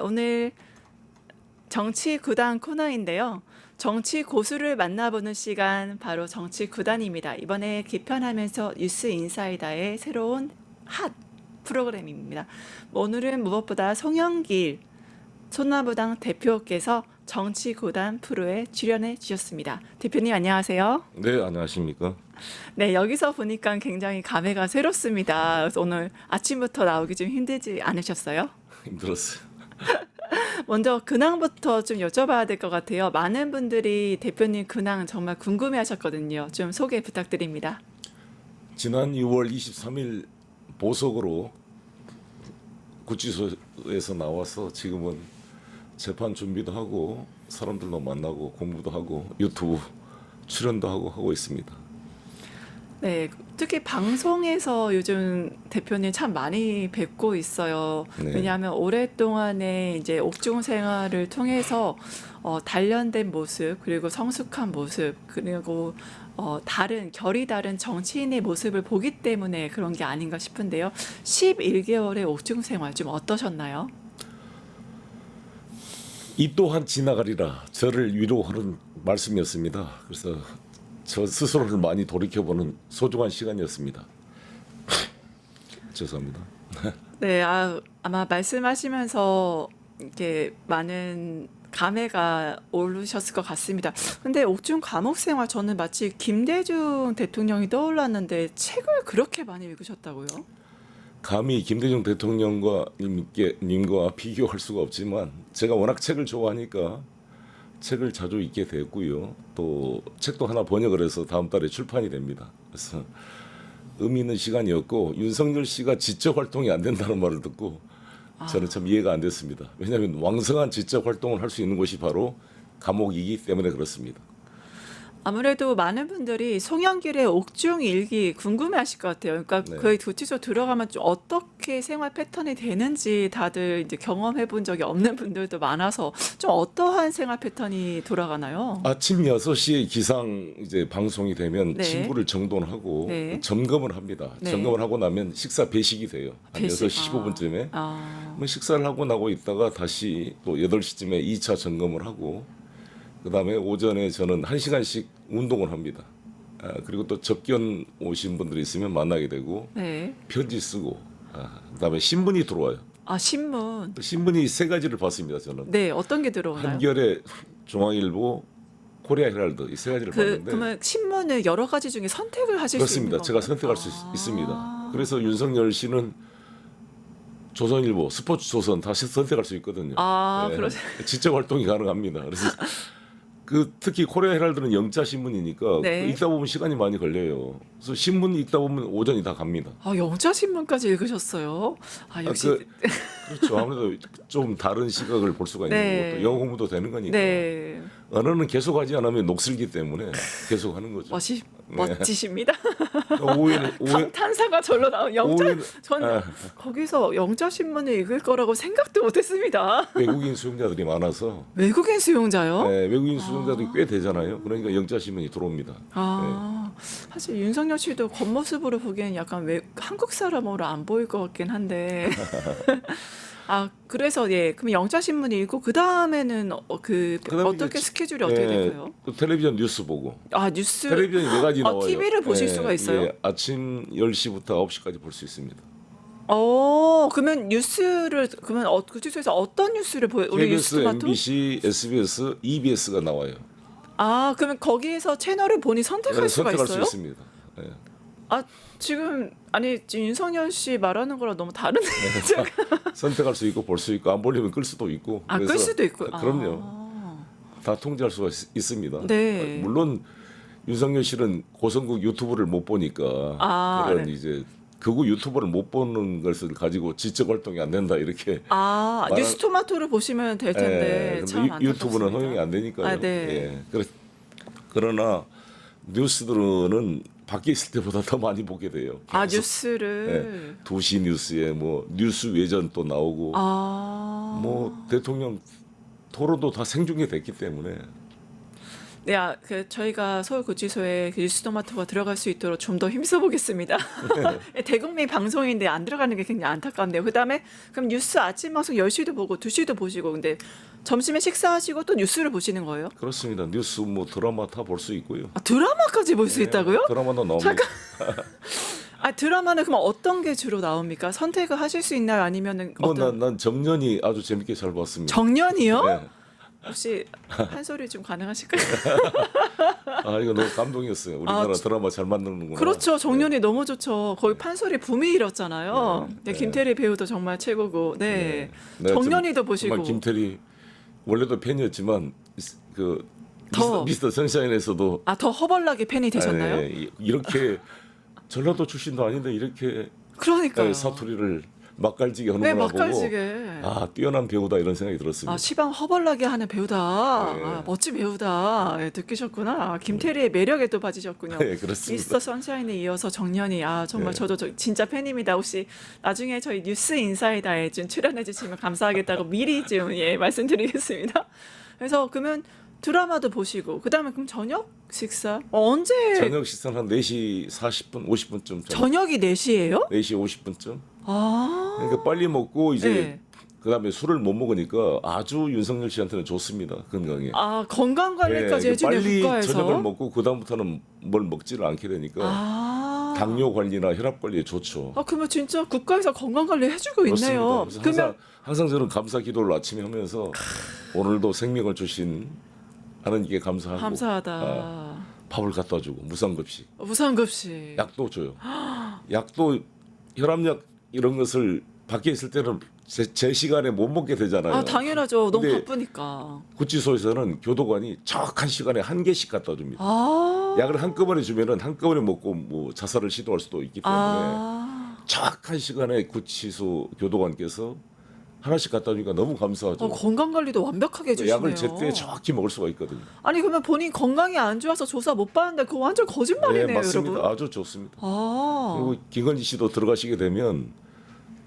오늘 정치 구단 코너인데요. 정치 고수를 만나보는 시간 바로 정치 구단입니다. 이번에 개편하면서 뉴스 인사이다의 새로운 핫 프로그램입니다. 오늘은 무엇보다 송영길 손나무당 대표께서 정치 구단 프로에 출연해 주셨습니다. 대표님 안녕하세요. 네, 안녕하십니까? 네, 여기서 보니까 굉장히 감회가 새롭습니다. 그래서 오늘 아침부터 나오기 좀 힘들지 않으셨어요? 힘들었어요. 먼저 근황부터 좀 여쭤봐야 될 것 같아요. 많은 분들이 대표님 근황 정말 궁금해 하셨거든요. 좀 소개 부탁드립니다. 지난 6월 23일 보석으로 구치소에서 나와서 지금은 재판 준비도 하고 사람들도 만나고 공부도 하고 유튜브 출연도 하고 있습니다. 네, 특히 방송에서 요즘 대표님 참 많이 뵙고 있어요. 네. 왜냐하면 오랫동안의 이제 옥중 생활을 통해서 단련된 모습, 그리고 성숙한 모습, 그리고 다른 결이 다른 정치인의 모습을 보기 때문에 그런 게 아닌가 싶은데요. 11개월의 옥중 생활 좀 어떠셨나요? 이 또한 지나가리라 저를 위로하는 말씀이었습니다. 그래서 저 스스로를 많이 돌이켜보는 소중한 시간이었습니다. 죄송합니다. 네, 아마 말씀하시면서 이렇게 많은 감회가 오르셨을 것 같습니다. 근데 옥중 감옥 생활 저는 마치 김대중 대통령이 떠올랐는데 책을 그렇게 많이 읽으셨다고요? 감히 김대중 대통령과 님과 비교할 수가 없지만 제가 워낙 책을 좋아하니까 책을 자주 읽게 됐고요. 또 책도 하나 번역을 해서 다음 달에 출판이 됩니다. 그래서 의미 있는 시간이었고 윤석열 씨가 지적 활동이 안 된다는 말을 듣고 저는 참 이해가 안 됐습니다. 왜냐하면 왕성한 지적 활동을 할 수 있는 곳이 바로 감옥이기 때문에 그렇습니다. 아무래도 많은 분들이 송영길의 옥중 일기 궁금해하실 것 같아요. 그러니까 네. 그 구치소 들어가면 좀 어떻게 생활 패턴이 되는지 다들 이제 경험해본 적이 없는 분들도 많아서 좀 어떠한 생활 패턴이 돌아가나요? 아침 6시에 기상 이제 방송이 되면 네. 친구를 정돈하고 네. 점검을 합니다. 네. 점검을 하고 나면 식사 배식이 돼요. 한 배식. 6시 15분쯤에. 아, 식사를 하고 나고 있다가 다시 또 8시쯤에 2차 점검을 하고 그다음에 오전에 저는 1시간씩 운동을 합니다. 그리고 또 접견 오신 분들이 있으면 만나게 되고 네. 편지 쓰고 그다음에 신문이 들어와요. 아, 신문. 신문이 세 가지를 봤습니다. 저는 네, 어떤 게 들어오나요? 한겨레, 중앙일보, 코리아 헤럴드 이 세 가지를 봤는데 그러면 신문을 여러 가지 중에 선택을 하실 수 있는 그렇습니다. 건가요? 제가 선택할 수 있습니다. 그래서 윤석열 씨는 조선일보, 스포츠조선 다 선택할 수 있거든요. 그러세요. 지적 활동이 가능합니다. 그래서 특히 코리아 헤럴드는 영자 신문이니까 네. 읽다 보면 시간이 많이 걸려요. 그래서 신문 읽다 보면 오전이 다 갑니다. 영자 신문까지 읽으셨어요? 역시. 그렇죠. 아무래도 좀 다른 시각을 볼 수가 있는 네. 거고 또 영어 공부도 되는 거니까. 네. 언어는 계속 하지 않으면 녹슬기 때문에 계속 하는 거죠. 멋지십니다. 오후에는 감탄사가 절로 나온 영자. 오후에는 저는 거기서 영자 신문을 읽을 거라고 생각도 못했습니다. 외국인 수용자들이 많아서 외국인 수용자요? 외국인 수용자들이 꽤 되잖아요. 그러니까 영자 신문이 들어옵니다. 사실 윤석열 씨도 겉모습으로 보기엔 약간 한국 사람으로 안 보일 것 같긴 한데. 그래서 그럼 영자 신문 읽고 그 다음에는 그다음에 어떻게 이제 스케줄이 어떻게 될까요? 또 텔레비전 뉴스 보고. 뉴스. 텔레비전이 4가지 나와요. TV를 보실 수가 있어요? 아침 10시부터 9시까지 볼 수 있습니다. 그러면 뉴스를 구치소에서 어떤 뉴스를 우리 KBS, 뉴스토마토? MBC, SBS, EBS가 나와요. 그러면 거기에서 채널을 본인이 선택할 수가 선택할 있어요? 수 있습니다. 네. 지금 윤석열 씨 말하는 거랑 너무 다른데. 선택할 수 있고 볼 수 있고 안 보려면 끌 수도 있고. 끌 수도 있고. 그럼요. 다 통제할 수가 있습니다. 네. 물론 윤석열 씨는 고성국 유튜브를 못 보니까 그런 네. 이제 극우 유튜버를 못 보는 것을 가지고 지적 활동이 안 된다 이렇게 뉴스토마토를 보시면 될 텐데 참 근데 유튜브는 안타깝습니다. 허용이 안 되니까요. 네. 그러나 뉴스들은 밖에 있을 때보다 더 많이 보게 돼요. 계속. 뉴스를. 2시 뉴스에 뭐 뉴스 외전 또 나오고 뭐 대통령 토론도 다 생중계 됐기 때문에 네, 저희가 서울구치소에 그 뉴스토마토가 들어갈 수 있도록 좀 더 힘써 보겠습니다. 대국민 방송인데 안 들어가는 게 굉장히 안타깝네요. 그다음에 그럼 뉴스 아침 방송 10시도 보고 2시도 보시고 근데 점심에 식사하시고 또 뉴스를 보시는 거예요? 그렇습니다. 뉴스 뭐 드라마 다 볼 수 있고요. 아, 드라마까지 볼 수 있다고요? 드라마도 나옵니다. 잠깐. 아, 드라마는 그럼 어떤 게 주로 나옵니까? 선택을 하실 수 있나요? 아니면은 어떤 난 정년이 아주 재밌게 잘 봤습니다. 정년이요? 네. 혹시 한 소리 좀 가능하실까요? 아 이거 너무 감동이었어요. 우리나라 드라마 잘 만드는구나. 그렇죠. 정년이 너무 좋죠. 거의 판소리 붐이 일었잖아요. 네, 김태리 배우도 정말 최고고. 네. 네, 정년이도 보시고. 정말 김태리 원래도 팬이었지만 그 더. 미스터 선샤인에서도 아, 더 허벌나게 팬이 되셨나요? 이렇게 전라도 출신도 아닌데 이렇게 그러니까요. 사투리를 맛깔지게 하는 네, 걸 보고 맛깔지게. 아 뛰어난 배우다 이런 생각이 들었습니다. 아, 시방 허벌나게 하는 배우다. 네. 아, 멋진 배우다. 예, 느끼셨구나. 김태리의 매력에 또 빠지셨군요. 네, 그렇습니다. 미스터 선샤인에 이어서 정년이 정말 네. 저도 진짜 팬입니다. 혹시 나중에 저희 뉴스 인사이다에 좀 출연해 주시면 감사하겠다고 미리 좀 말씀드리겠습니다. 그래서 그러면 드라마도 보시고 그다음에 그럼 저녁 식사 언제 저녁 식사는 한 4시 40분 50분쯤 저녁이 4시예요? 4시 50분쯤 아. 그러니까 빨리 먹고 이제 네. 그다음에 술을 못 먹으니까 아주 윤석열 씨한테는 좋습니다. 건강에. 아, 건강 관리까지 예, 해주는 빨리 국가에서. 저녁을 먹고 그다음부터는 뭘 먹지를 않게 되니까 아. 당뇨 관리나 혈압 관리에 좋죠. 아, 그러면 진짜 국가에서 건강 관리 해주고 있네요. 그래서 그러면 항상 저는 감사 기도를 아침에 하면서 오늘도 생명을 주신 하나님께 감사하고 감사하다. 밥을 갖다 주고 무상급식 무상급식. 약도 줘요. 약도 혈압약 이런 것을 밖에 있을 때는 제 시간에 못 먹게 되잖아요. 아, 당연하죠. 너무 근데 바쁘니까. 구치소에서는 교도관이 정확한 시간에 한 개씩 갖다 줍니다. 아. 약을 한꺼번에 주면은 한꺼번에 먹고 뭐 자살을 시도할 수도 있기 때문에 아. 정확한 시간에 구치소 교도관께서 하나씩 갖다 주니까 너무 감사하죠. 건강 관리도 완벽하게 해주시네요. 약을 제때 정확히 먹을 수가 있거든요. 아니 그러면 본인 건강이 안 좋아서 조사 못 받는데 그거 완전 거짓말이네요, 네, 맞습니다. 여러분. 아주 좋습니다. 아. 그리고 김건희 씨도 들어가시게 되면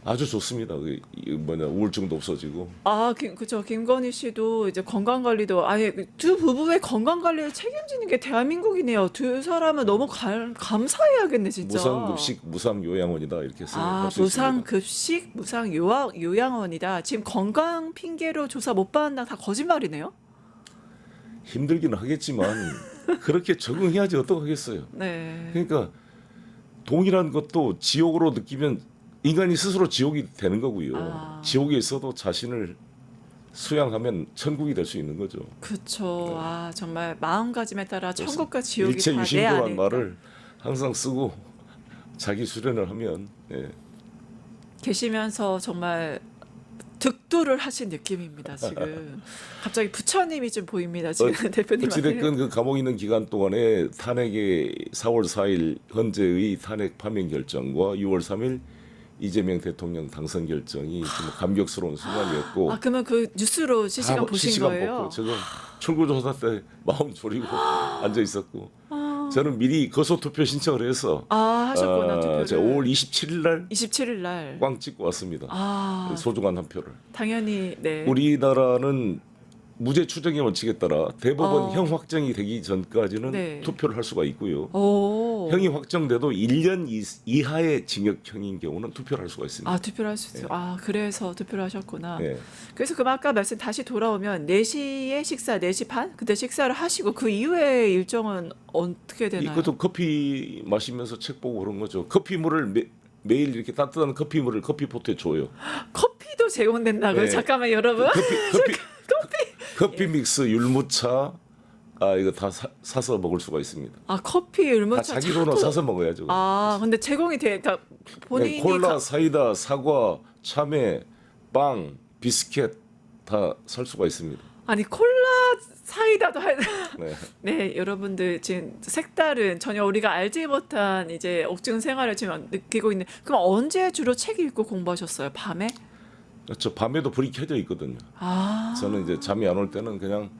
아주 좋습니다. 우울증도 없어지고. 아, 그죠. 김건희 씨도 이제 건강 관리도 아예 두 부부의 건강 관리를 책임지는 게 대한민국이네요. 두 사람은 너무 감사해야겠네, 진짜. 무상급식, 무상요양원이다 이렇게 생각할 수 있습니다. 무상급식, 무상요양원이다. 지금 건강 핑계로 조사 못 받는다 다 거짓말이네요. 힘들기는 하겠지만 그렇게 적응해야지 어떡하겠어요. 네. 그러니까 동일한 것도 지옥으로 느끼면 인간이 스스로 지옥이 되는 거고요. 아. 지옥에 있어도 자신을 수양하면 천국이 될 수 있는 거죠. 그렇죠. 아, 정말 마음가짐에 따라 천국과 지옥이 일체 다 내 유심도란 안에 말을 항상 쓰고 자기 수련을 하면 계시면서 정말 득도를 하신 느낌입니다. 지금 갑자기 부처님이 좀 보입니다. 지금 대표님한테. 어찌됐건 그 감옥에 있는 기간 동안에 탄핵의 4월 4일 헌재의 탄핵 파면 결정과 6월 3일 이재명 대통령 당선 결정이 좀 감격스러운 순간이었고 아, 그러면 그 뉴스로 실시간 다 보신 실시간 거예요? 보고 제가 출구조사 때 마음 졸이고 앉아 있었고 아. 저는 미리 거소 투표 신청을 해서 하셨구나, 투표를. 제가 5월 27일 날 27일 날. 꽝 찍고 왔습니다. 아, 소중한 한 표를. 당연히 네. 우리나라는 무죄 추정의 원칙에 따라 대법원 형 확정이 되기 전까지는 네. 투표를 할 수가 있고요. 오. 형이 확정돼도 1년 이하의 징역형인 경우는 투표를 할 수가 있습니다. 아, 투표를 할 수 있어요. 아, 그래서 투표를 하셨구나. 네. 그래서 그럼 아까 말씀 다시 돌아오면 4시에 식사, 4시 반? 그때 식사를 하시고 그 이후에 일정은 어떻게 되나요? 이것도 커피 마시면서 책 보고 그런 거죠. 커피물을 매일 이렇게 따뜻한 커피물을 커피포트에 줘요. 커피도 제공된다고요? 네. 잠깐만 여러분. 커피 믹스, 율무차 이거 다 사서 먹을 수가 있습니다. 아, 커피 다 율무차 자기 돈으로 사서 먹어야죠. 아, 근데 제공이 돼. 그러니까 본인이 콜라, 사이다, 사과, 참외, 빵, 비스켓 다 살 수가 있습니다. 아니 콜라 사이다도 네. 네, 여러분들 지금 색다른 전혀 우리가 알지 못한 이제 옥중 생활을 지금 느끼고 있는. 그럼 언제 주로 책 읽고 공부하셨어요? 밤에? 그렇죠. 밤에도 불이 켜져 있거든요. 아. 저는 이제 잠이 안 올 때는 그냥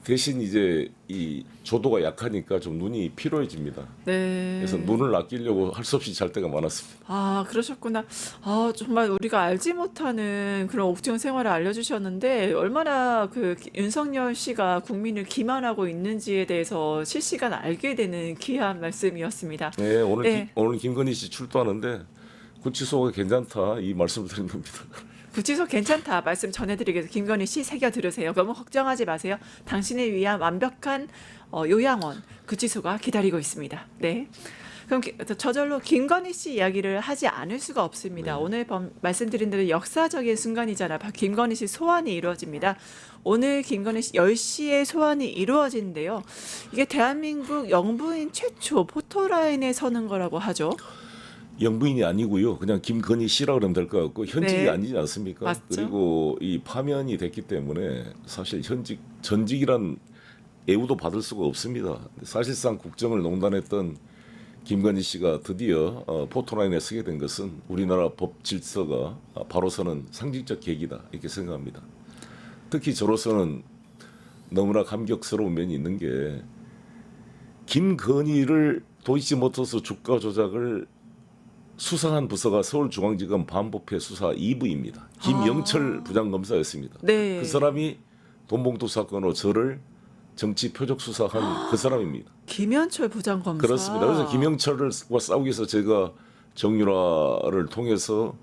대신 이제 이 조도가 약하니까 좀 눈이 피로해집니다. 네. 그래서 눈을 아끼려고 할 수 없이 잘 때가 많았습니다. 아, 그러셨구나. 아, 정말 우리가 알지 못하는 그런 옥중 생활을 알려주셨는데 얼마나 그 윤석열 씨가 국민을 기만하고 있는지에 대해서 실시간 알게 되는 귀한 말씀이었습니다. 네, 네. 오늘 김건희 씨 출두하는데 구치소가 괜찮다 이 말씀을 드린 겁니다. 구치소 괜찮다 말씀 전해드리겠습니다. 김건희 씨 새겨 들으세요. 너무 걱정하지 마세요. 당신을 위한 완벽한 요양원 구치소가 기다리고 있습니다. 네. 그럼 저절로 김건희 씨 이야기를 하지 않을 수가 없습니다. 네. 오늘 말씀드린 대로 역사적인 순간이잖아요. 김건희 씨 소환이 이루어집니다. 오늘 김건희 씨 10시에 소환이 이루어지는데요. 이게 대한민국 영부인 최초 포토라인에 서는 거라고 하죠. 영부인이 아니고요. 그냥 김건희 씨라 그러면 될 것 같고 현직이 네. 아니지 않습니까? 맞죠. 그리고 이 파면이 됐기 때문에 사실 전직이란 애우도 받을 수가 없습니다. 사실상 국정을 농단했던 김건희 씨가 드디어 포토라인에 서게 된 것은 우리나라 법 질서가 바로 서는 상징적 계기다 이렇게 생각합니다. 특히 저로서는 너무나 감격스러운 면이 있는 게 김건희를 도이치모터스 주가 조작을 수사한 부서가 서울중앙지검 반부패 수사 2부입니다. 김영철 부장검사였습니다. 네. 그 사람이 돈봉투 사건으로 저를 정치 표적 수사한 그 사람입니다. 김현철 부장검사. 그렇습니다. 그래서 김영철과 싸우기 위해서 제가 정유라를 통해서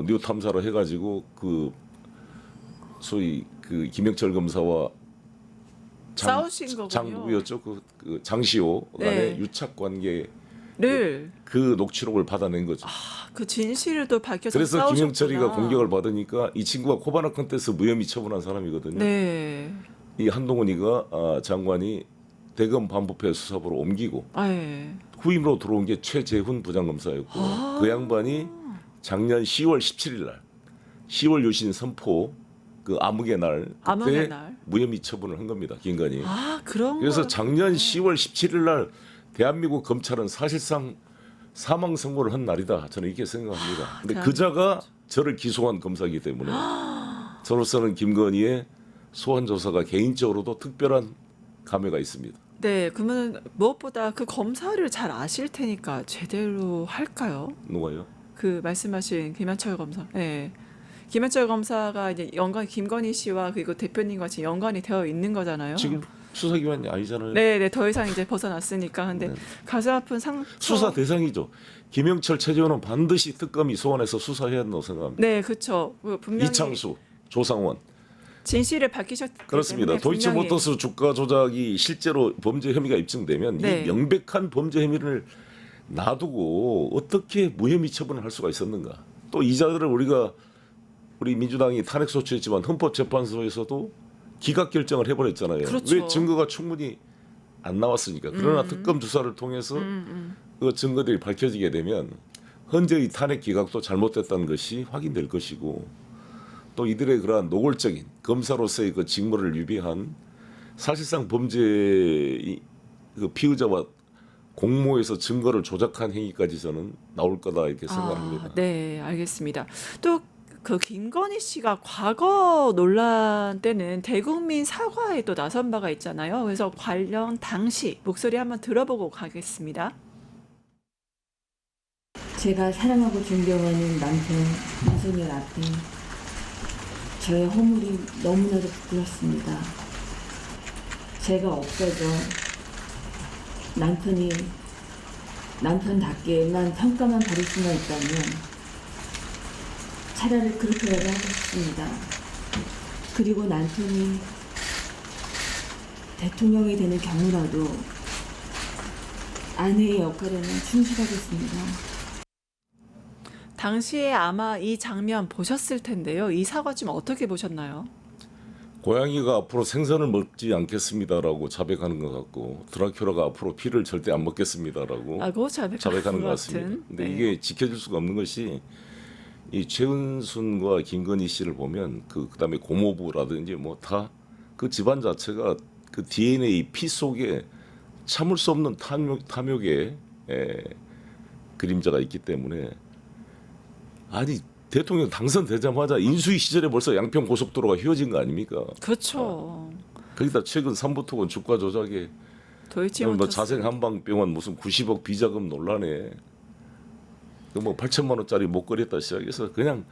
뉴 탐사를 해가지고 그 소위 그 김영철 검사와 싸우신 거군요. 장부였죠. 그 장시호 간의 네. 유착 관계 를 그 녹취록을 받아낸 거죠. 그 진실을 또 밝혀서 그래서 싸우셨구나. 김영철이가 공격을 받으니까 이 친구가 코바나 컨테스트 무혐의 처분한 사람이거든요. 네. 이 한동훈이가 장관이 대검 반부패 수사부로 옮기고 아, 예. 후임으로 들어온 게 최재훈 부장검사였고 그 양반이 작년 10월 17일 날 10월 유신 선포 그 암흑의 날 그때 암흑의 날. 무혐의 처분을 한 겁니다. 김건희. 아, 그런 그래서 거. 작년 10월 17일 날 대한민국 검찰은 사실상 사망 선고를 한 날이다. 저는 이렇게 생각합니다. 근데 그자가 저를 기소한 검사이기 때문에 저로서는 김건희의 소환 조사가 개인적으로도 특별한 감회가 있습니다. 네, 그러면 무엇보다 그 검사를 잘 아실 테니까 제대로 할까요? 누가요? 그 말씀하신 김현철 검사. 네. 김현철 검사가 이제 김건희 씨와 그리고 대표님과 같이 연관이 되어 있는 거잖아요. 지금 수사기관이 아니잖아요. 네, 네, 더 이상 이제 벗어났으니까. 근데 네. 가슴 아픈 상처. 수사 대상이죠. 김영철, 최재원은 반드시 특검이 소환해서 수사해야 한다고 생각합니다. 네, 그렇죠. 분명히 이창수, 조상원. 진실을 밝히셨기 그렇습니다. 때문에 분명히 도이치모터스 주가 조작이 실제로 범죄 혐의가 입증되면 네. 이 명백한 범죄 혐의를 놔두고 어떻게 무혐의 처분을 할 수가 있었는가? 또 이자들을 우리 민주당이 탄핵 소추했지만 헌법재판소에서도 기각 결정을 해버렸잖아요. 그렇죠. 왜 증거가 충분히 안 나왔으니까. 그러나 특검 조사를 통해서 그 증거들이 밝혀지게 되면 현재의 탄핵 기각도 잘못됐다는 것이 확인될 것이고 또 이들의 그러한 노골적인 검사로서의 그 직무를 위배한 사실상 범죄의 그 피의자와 공모해서 증거를 조작한 행위까지 저는 나올 거다 이렇게 생각합니다. 네, 알겠습니다. 또 그 김건희 씨가 과거 논란 때는 대국민 사과에 또 나선 바가 있잖아요. 그래서 관련 당시 목소리 한번 들어보고 가겠습니다. 제가 사랑하고 존경하는 남편 윤석열 앞에 저의 허물이 너무나도 부끄럽습니다. 제가 없어져 남편답게만 평가만 받을 수만 있다면 차라리 그렇게라도 하고 싶습니다. 그리고 남편이 대통령이 되는 경우라도 아내의 역할에는 충실하겠습니다. 당시에 아마 이 장면 보셨을 텐데요. 이 사과 좀 어떻게 보셨나요? 고양이가 앞으로 생선을 먹지 않겠습니다라고 자백하는 것 같고 드라큘라가 앞으로 피를 절대 안 먹겠습니다라고 아고 자백하는 것 같습니다. 근데 이게 지켜질 수가 없는 것이 이 최은순과 김건희 씨를 보면 그다음에 고모부라든지 뭐 다 그 집안 자체가 그 DNA 피 속에 참을 수 없는 탐욕의 그림자가 있기 때문에 아니 대통령 당선되자마자 인수위 시절에 벌써 양평 고속도로가 휘어진 거 아닙니까? 그렇죠. 거기다 최근 삼부토건 주가 조작에 뭐 도이치모터스. 자생한방병원 무슨 90억 비자금 논란에 그 뭐 8천만 원짜리 목걸이 했다 시작해서 그냥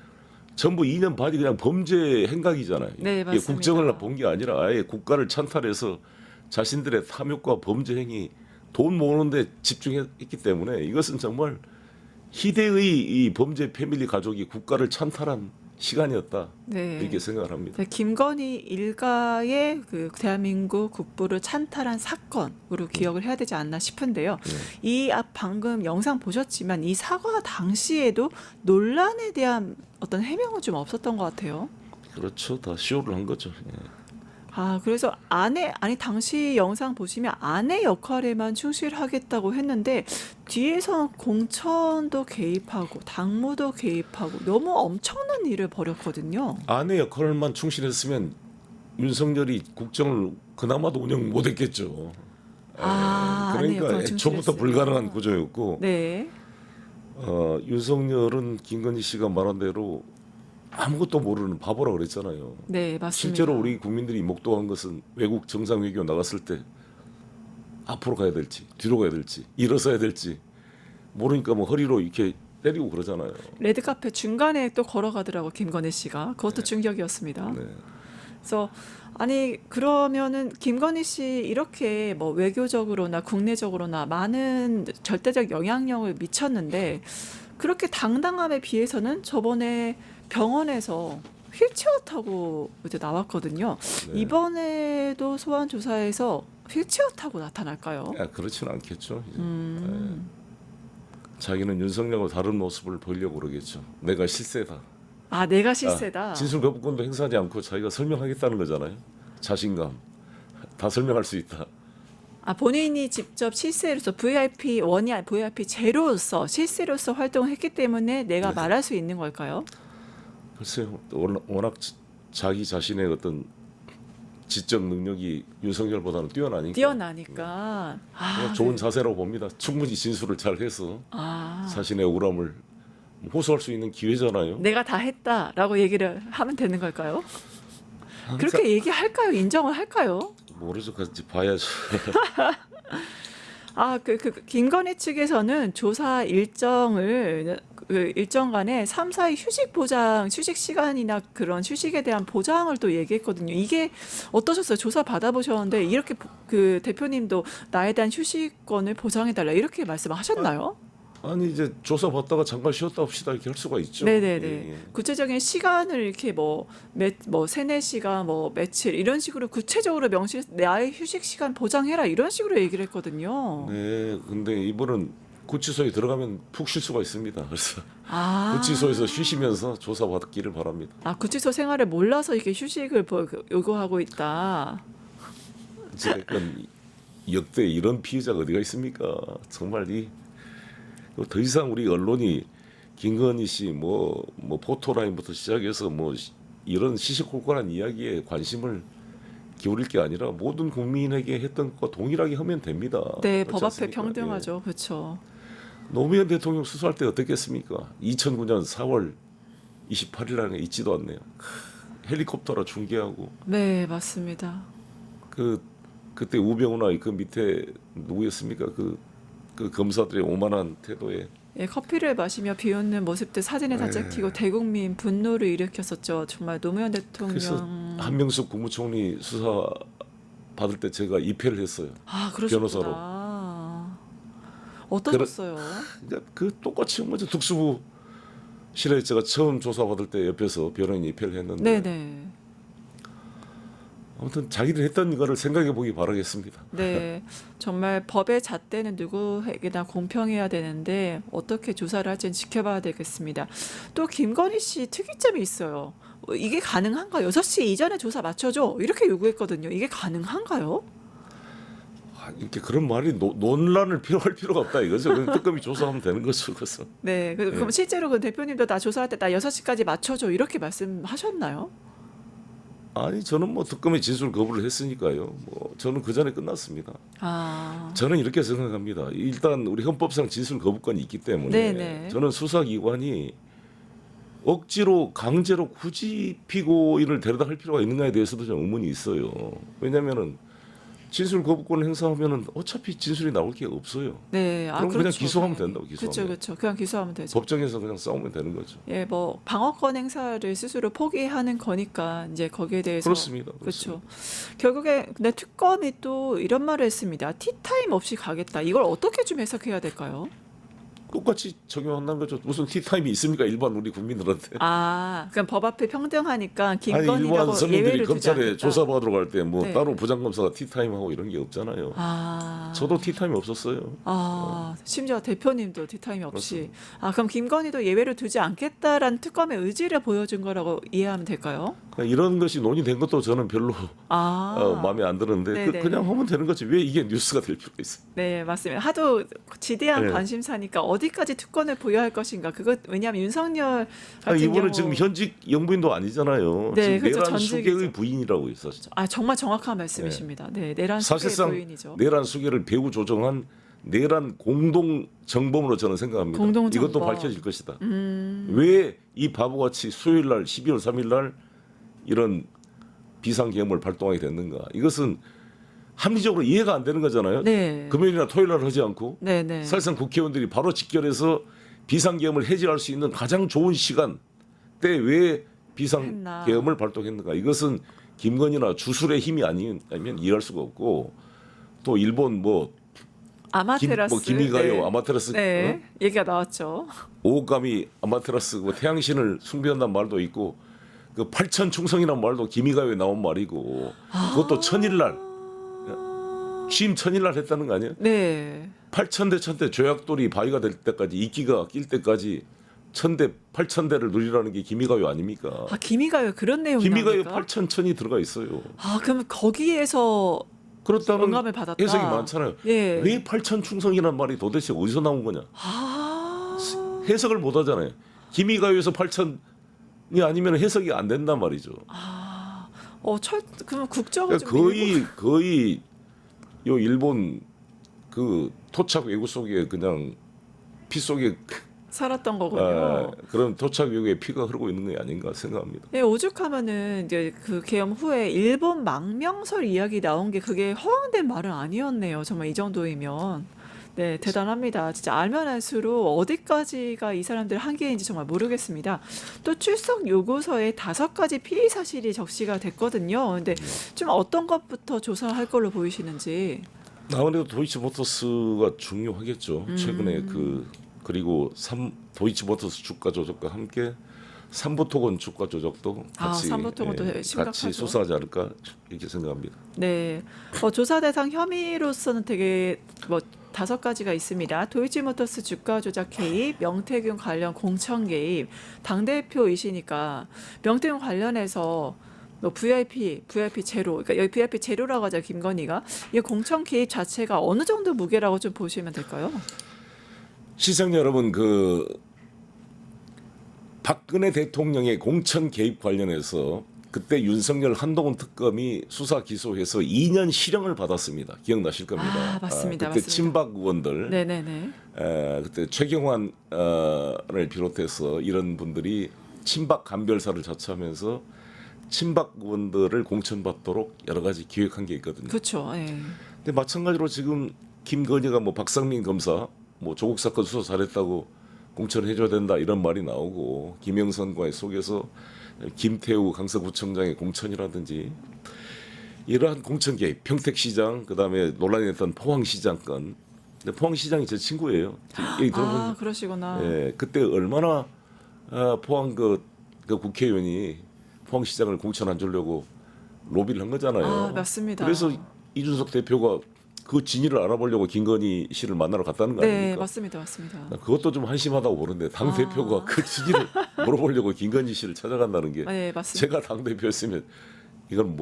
전부 2년 반이 그냥 범죄 행각이잖아요. 네, 이게 맞습니다. 국정을 본 게 아니라 아예 국가를 찬탈해서 자신들의 탐욕과 범죄 행위, 돈 모으는데 집중했기 때문에 이것은 정말 희대의 이 범죄 패밀리 가족이 국가를 찬탈한 시간이었다. 네. 이렇게 생각을 합니다. 네, 김건희 일가의 그 대한민국 국부를 찬탈한 사건으로 기억을 해야 되지 않나 싶은데요. 이 앞 방금 영상 보셨지만 이 사과 당시에도 논란에 대한 어떤 해명은 좀 없었던 것 같아요. 그렇죠. 다 쇼를 한 거죠. 예. 아, 그래서 아니 당시 영상 보시면 아내 역할에만 충실하겠다고 했는데 뒤에서 공천도 개입하고 당무도 개입하고 너무 엄청난 일을 벌였거든요. 아내 역할만 충실했으면 윤석열이 국정을 그나마도 운영 못했겠죠. 아, 아내 그러니까 역할 애초부터 충실했으면. 불가능한 구조였고 네. 윤석열은 김건희 씨가 말한 대로 아무것도 모르는 바보라 그랬잖아요. 네, 맞습니다. 실제로 우리 국민들이 목도한 것은 외국 정상 외교 나갔을 때 앞으로 가야 될지 뒤로 가야 될지 일어서야 될지 모르니까 뭐 허리로 이렇게 때리고 그러잖아요. 레드카페 중간에 또 걸어가더라고 김건희 씨가. 그것도 충격이었습니다. 네. 그래서 아니 그러면은 김건희 씨 이렇게 뭐 외교적으로나 국내적으로나 많은 절대적 영향력을 미쳤는데 그렇게 당당함에 비해서는 저번에 병원에서 휠체어 타고 이제 나왔거든요. 네. 이번에도 소환 조사에서 휠체어 타고 나타날까요? 그렇지는 않겠죠. 이제. 음. 자기는 윤석열하고 다른 모습을 보이려고 그러겠죠. 내가 실세다. 아, 내가 실세다. 진술 거부권도 행사하지 않고 자기가 설명하겠다는 거잖아요. 자신감. 다 설명할 수 있다. 아, 본인이 직접 실세로서 VIP 1이 아니라 VIP 제로로서 실세로서 활동을 했기 때문에 내가 네. 말할 수 있는 걸까요? 글쎄요. 워낙 자기 자신의 어떤 지적 능력이 윤석열보다는 뛰어나니까. 뛰어나니까. 아, 그냥 좋은 자세라고 봅니다. 충분히 진술을 잘 해서 아, 자신의 억울함을 호소할 수 있는 기회잖아요. 내가 다 했다라고 얘기를 하면 되는 걸까요? 항상- 그렇게 얘기할까요? 인정을 할까요? 모르죠. 같이 봐야죠. 아, 그 김건희 측에서는 조사 일정을 그 일정간에 3, 4일 휴식 보장, 휴식 시간이나 그런 휴식에 대한 보장을 또 얘기했거든요. 이게 어떠셨어요? 조사 받아보셨는데 이렇게 그 대표님도 나에 대한 휴식권을 보장해달라 이렇게 말씀하셨나요? 아니 이제 조사 받다가 잠깐 쉬었다 합시다 이렇게 할 수가 있죠. 네네네. 예, 예. 구체적인 시간을 이렇게 뭐 3-4시간 뭐 며칠 이런 식으로 구체적으로 명시 나의 휴식 시간 보장해라 이런 식으로 얘기를 했거든요. 네, 근데 이분은 구치소에 들어가면 푹 쉴 수가 있습니다. 그래서 아. 구치소에서 쉬시면서 조사 받기를 바랍니다. 아, 구치소 생활을 몰라서 이렇게 휴식을 요구하고 있다. 어쨌든 역대 이런 피해자가 어디가 있습니까? 정말 더 이상 우리 언론이 김건희 씨 뭐 포토라인부터 시작해서 뭐 이런 시시콜콜한 이야기에 관심을 기울일 게 아니라 모든 국민에게 했던 것과 동일하게 하면 됩니다. 네, 그렇지 법 앞에 않습니까? 평등하죠. 그렇죠. 예. 노무현 대통령 수사할 때 어떻겠습니까? 2009년 4월 28일 날에 있지도 않네요. 헬리콥터로 중계하고 네, 맞습니다. 그때 우병우나 그 밑에 누구였습니까? 그 검사들의 오만한 태도에 예, 커피를 마시며 비웃는 모습들 사진에 다 찍히고 대국민 분노를 일으켰었죠. 정말 노무현 그래서 대통령. 한명숙 국무총리 수사 받을 때 제가 입회를 했어요. 아, 그러셨구나. 변호사로. 어떠셨어요? 그러니까 그 똑같이 뭐죠 특수부실에 제가 처음 조사 받을 때 옆에서 변호인 입회를 했는데 네네. 아무튼 자기들 했던 거를 생각해 보기 바라겠습니다. 네, 정말 법의 잣대는 누구에게나 공평해야 되는데 어떻게 조사를 할지는 지켜봐야 되겠습니다. 또 김건희 씨 특이점이 있어요. 이게 가능한가요? 6시 이전에 조사 맞춰줘 이렇게 요구했거든요. 이게 가능한가요? 이렇게 그런 말이 논란을 필요할 필요가 없다 이거죠. 그냥 뜨끔이 조사하면 되는 거죠. 그래서 네, 그럼 실제로 그 대표님도 나 조사할 때 나 6시까지 맞춰줘 이렇게 말씀하셨나요? 아니 저는 뭐 특검의 진술 거부를 했으니까요. 뭐 저는 그 전에 끝났습니다. 아, 저는 이렇게 생각합니다. 일단 우리 헌법상 진술 거부권이 있기 때문에 네네. 저는 수사기관이 억지로 강제로 굳이 피고인을 데려다 할 필요가 있는가에 대해서도 좀 의문이 있어요. 왜냐하면은 진술 거부권 행사하면은 어차피 진술이 나올 게 없어요. 네, 그럼 그냥 기소하면 된다고 그렇죠, 기소하면. 그렇죠. 그냥 기소하면 되죠. 법정에서 그냥 싸우면 되는 거죠. 예, 뭐 방어권 행사를 스스로 포기하는 거니까 이제 거기에 대해서 그렇습니다. 그렇죠. 결국에 근데 특검이 또 이런 말을 했습니다. 티타임 없이 가겠다. 이걸 어떻게 좀 해석해야 될까요? 똑같이 적용한다는 거죠. 무슨 티타임이 있습니까? 일반 우리 국민들한테. 아, 그럼 법 앞에 평등하니까 아니 김건희라고 일반 선민들이 예외를 두지 검찰에 않겠다. 조사받으러 갈 때 뭐 네. 따로 부장검사가 티타임하고 이런 게 없잖아요. 아, 저도 티타임이 없었어요. 아, 심지어 대표님도 티타임이 없이. 아, 그럼 김건희도 예외를 두지 않겠다라는 특검의 의지를 보여준 거라고 이해하면 될까요? 그러니까 이런 것이 논의된 것도 저는 별로 아, 마음에 안 드는데 네네. 그냥 하면 되는 거지. 왜 이게 뉴스가 될 필요가 있어요? 네, 맞습니다. 하도 지대한 네. 관심사니까 어디까지 특권을 보유할 것인가. 그거 왜냐하면 윤석열 같은 아니, 이분은 경우 지금 현직 영부인도 아니잖아요. 네, 지금 그렇죠. 내란 전직이죠. 수계의 부인이라고 있었죠. 아 정말 정확한 말씀이십니다. 네, 내란 수계의 사실상 부인이죠. 내란 수계를 배후 조정한 내란 공동 정범으로 저는 생각합니다. 공동 정범. 이것도 밝혀질 것이다. 왜 이 바보같이 수요일 날 12월 3일 날 이런 비상계엄을 발동하게 됐는가? 이것은 합리적으로 이해가 안 되는 거잖아요. 네, 금요일이나 토요일 날 하지 않고 네, 네. 사실상 국회의원들이 바로 직결해서 비상계엄을 해제할 수 있는 가장 좋은 시간 때 왜 비상계엄을 발동했는가? 이것은 김건희나 주술의 힘이 아니면 이해할 수가 없고 또 일본 아마테라스. 기미가요 네. 아마테라스 네, 얘기가 나왔죠. 오오가미 아마테라스 태양신을 숭배한다는 말도 있고 그 8천 충성이라는 말도 기미가요에 나온 말이고 그것도 천일날 취임 천일날 했다는 거 아니에요? 네, 8,000대 천대 조약돌이 바위가 될 때까지 이끼가 낄 때까지 1,000대 8,000대를 누리라는 게 기미가요 아닙니까? 아 기미가요 그런 내용이 기미가요 나옵니까? 8,000 천이 들어가 있어요. 아 그럼 거기에서 그렇다는 영감을 받았다. 해석이 많잖아요. 예. 왜 8,000 충성이라는 말이 도대체 어디서 나온 거냐? 아, 해석을 못 하잖아요. 기미가요에서 8,000이 아니면 해석이 안 된단 말이죠. 그러면 국정을 그러니까 좀 밀고 거의 요 일본 그 토착 외구 속에 그냥 피 속에 살았던 거군요. 그런 토착 외구에 피가 흐르고 있는 게 아닌가 생각합니다. 네, 오죽하면은 이제 그 계엄 후에 일본 망명설 이야기 나온 게 그게 허황된 말은 아니었네요. 정말 이 정도이면. 네, 대단합니다. 진짜 알면 알수록 어디까지가 이 사람들 한계인지 정말 모르겠습니다. 또 출석 요구서에 5가지 피의 사실이 적시가 됐거든요. 근데 좀 어떤 것부터 조사할 걸로 보이시는지. 아무래도 도이치모터스가 중요하겠죠. 최근에 그리고 도이치모터스 주가 조작과 함께 삼부토건 주가 조작도 같이 삼부토건도 심각하죠. 같이 수사하지 않을까 이렇게 생각합니다. 네, 조사 대상 혐의로서는 되게 5가지가 있습니다. 도이치모터스 주가 조작 개입, 명태균 관련 공천 개입, 당대표이시니까 명태균 관련해서 VIP 제로, 그러니까 여기 VIP 제로라고 하죠 김건희가. 이 공천 개입 자체가 어느 정도 무게라고 좀 보시면 될까요? 시청자 여러분, 박근혜 대통령의 공천 개입 관련해서 그때 윤석열 한동훈 특검이 수사 기소해서 2년 실형을 받았습니다. 기억나실 겁니다. 아, 맞습니다. 그때 맞습니다. 친박 의원들, 네네네. 그때 최경환을 비롯해서 이런 분들이 친박 간별사를 자처하면서 친박 의원들을 공천받도록 여러 가지 기획한 게 있거든요. 그렇죠. 네. 근데 마찬가지로 지금 김건희가 박상민 검사 조국 사건 수사 잘했다고 공천해줘야 된다 이런 말이 나오고 김영선과의 속에서 김태우 강서구청장의 공천이라든지 이러한 공천 개입, 평택시장 그다음에 논란이 됐던 포항시장 건. 근데 포항시장이 제 친구예요. 여기 들어보면 그러시구나. 예, 그때 얼마나 포항 그 국회의원이 포항시장을 공천 안 주려고 로비를 한 거잖아요. 맞습니다. 그래서 이준석 대표가 그 진위를 알아보려고 김건희 씨를 만나러 갔다는 거 네, 아닙니까? 맞습니다. 나 그것도 좀 한심하다고 보는데 당 대표가 그 진위를 물어보려고 김건희 씨를 찾아간다는 게 네, 맞습니다. 제가 당 대표였으면 이건